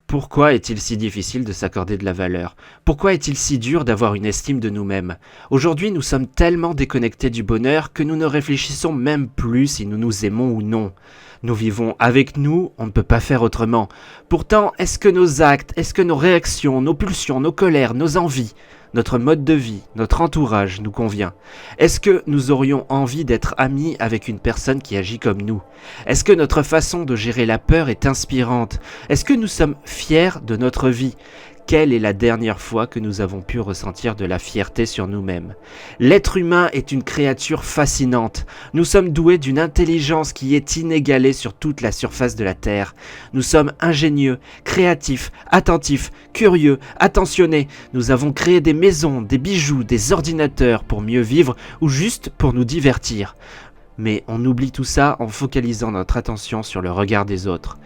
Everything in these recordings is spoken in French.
Pourquoi est-il si difficile de s'accorder de la valeur? Pourquoi est-il si dur d'avoir une estime de nous-mêmes? Aujourd'hui, nous sommes tellement déconnectés du bonheur que nous ne réfléchissons même plus si nous nous aimons ou non. Nous vivons avec nous, on ne peut pas faire autrement. Pourtant, est-ce que nos actes, est-ce que nos réactions, nos pulsions, nos colères, nos envies, notre mode de vie, notre entourage nous convient? Est-ce que nous aurions envie d'être amis avec une personne qui agit comme nous? Est-ce que notre façon de gérer la peur est inspirante? Est-ce que nous sommes fiers de notre vie? Quelle est la dernière fois que nous avons pu ressentir de la fierté sur nous-mêmes? L'être humain est une créature fascinante. Nous sommes doués d'une intelligence qui est inégalée sur toute la surface de la Terre. Nous sommes ingénieux, créatifs, attentifs, curieux, attentionnés. Nous avons créé des maisons, des bijoux, des ordinateurs pour mieux vivre ou juste pour nous divertir. Mais on oublie tout ça en focalisant notre attention sur le regard des autres.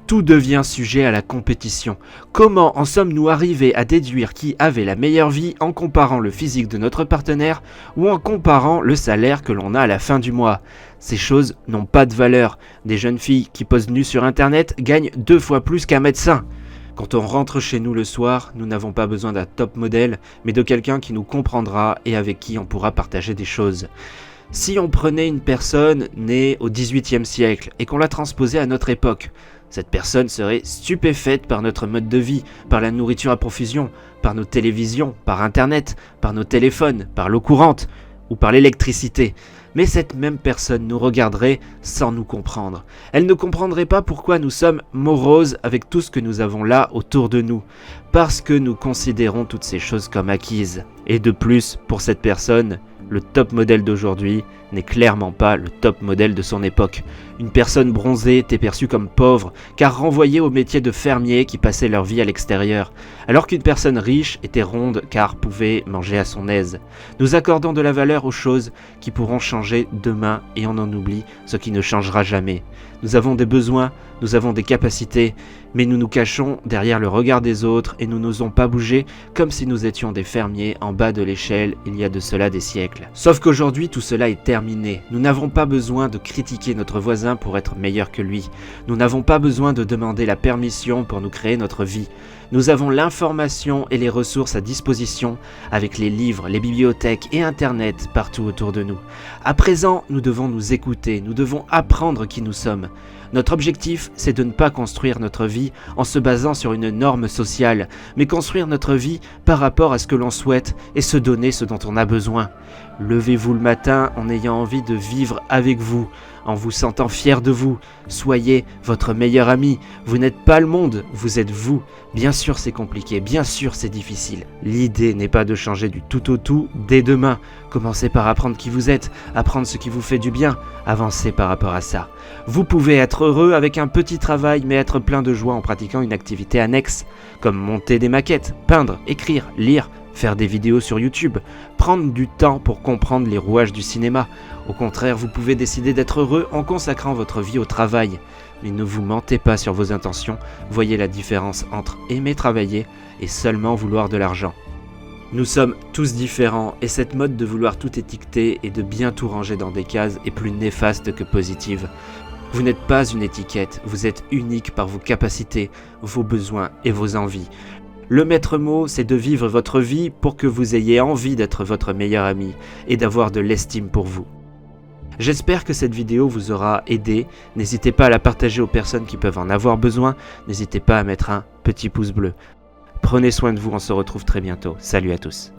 Tout devient sujet à la compétition. Comment en sommes-nous arrivés à déduire qui avait la meilleure vie en comparant le physique de notre partenaire ou en comparant le salaire que l'on a à la fin du mois? Ces choses n'ont pas de valeur. Des jeunes filles qui posent nues sur internet gagnent 2 fois plus qu'un médecin. Quand on rentre chez nous le soir, nous n'avons pas besoin d'un top modèle, mais de quelqu'un qui nous comprendra et avec qui on pourra partager des choses. Si on prenait une personne née au XVIIIe siècle et qu'on la transposait à notre époque, cette personne serait stupéfaite par notre mode de vie, par la nourriture à profusion, par nos télévisions, par internet, par nos téléphones, par l'eau courante ou par l'électricité. Mais cette même personne nous regarderait sans nous comprendre. Elle ne comprendrait pas pourquoi nous sommes moroses avec tout ce que nous avons là autour de nous, parce que nous considérons toutes ces choses comme acquises. Et de plus, pour cette personne, le top modèle d'aujourd'hui n'est clairement pas le top modèle de son époque. Une personne bronzée était perçue comme pauvre, car renvoyée au métier de fermier qui passait leur vie à l'extérieur, alors qu'une personne riche était ronde car pouvait manger à son aise. Nous accordons de la valeur aux choses qui pourront changer demain et on en oublie ce qui ne changera jamais. Nous avons des besoins, nous avons des capacités, mais nous nous cachons derrière le regard des autres et nous n'osons pas bouger comme si nous étions des fermiers en bas de l'échelle il y a de cela des siècles. Sauf qu'aujourd'hui tout cela est terminé. Nous n'avons pas besoin de critiquer notre voisin pour être meilleur que lui. Nous n'avons pas besoin de demander la permission pour nous créer notre vie. Nous avons l'information et les ressources à disposition avec les livres, les bibliothèques et Internet partout autour de nous. À présent, nous devons nous écouter, nous devons apprendre qui nous sommes. Notre objectif, c'est de ne pas construire notre vie en se basant sur une norme sociale, mais construire notre vie par rapport à ce que l'on souhaite et se donner ce dont on a besoin. Levez-vous le matin en ayant envie de vivre avec vous, en vous sentant fier de vous. Soyez votre meilleur ami. Vous n'êtes pas le monde, vous êtes vous. Bien sûr c'est compliqué, bien sûr c'est difficile. L'idée n'est pas de changer du tout au tout dès demain. Commencez par apprendre qui vous êtes, apprendre ce qui vous fait du bien. Avancez par rapport à ça. Vous pouvez être heureux avec un petit travail mais être plein de joie en pratiquant une activité annexe, comme monter des maquettes, peindre, écrire, lire, faire des vidéos sur YouTube, prendre du temps pour comprendre les rouages du cinéma. Au contraire, vous pouvez décider d'être heureux en consacrant votre vie au travail. Mais ne vous mentez pas sur vos intentions, voyez la différence entre aimer travailler et seulement vouloir de l'argent. Nous sommes tous différents et cette mode de vouloir tout étiqueter et de bien tout ranger dans des cases est plus néfaste que positive. Vous n'êtes pas une étiquette, vous êtes unique par vos capacités, vos besoins et vos envies. Le maître mot, c'est de vivre votre vie pour que vous ayez envie d'être votre meilleur ami et d'avoir de l'estime pour vous. J'espère que cette vidéo vous aura aidé. N'hésitez pas à la partager aux personnes qui peuvent en avoir besoin. N'hésitez pas à mettre un petit pouce bleu. Prenez soin de vous, on se retrouve très bientôt. Salut à tous.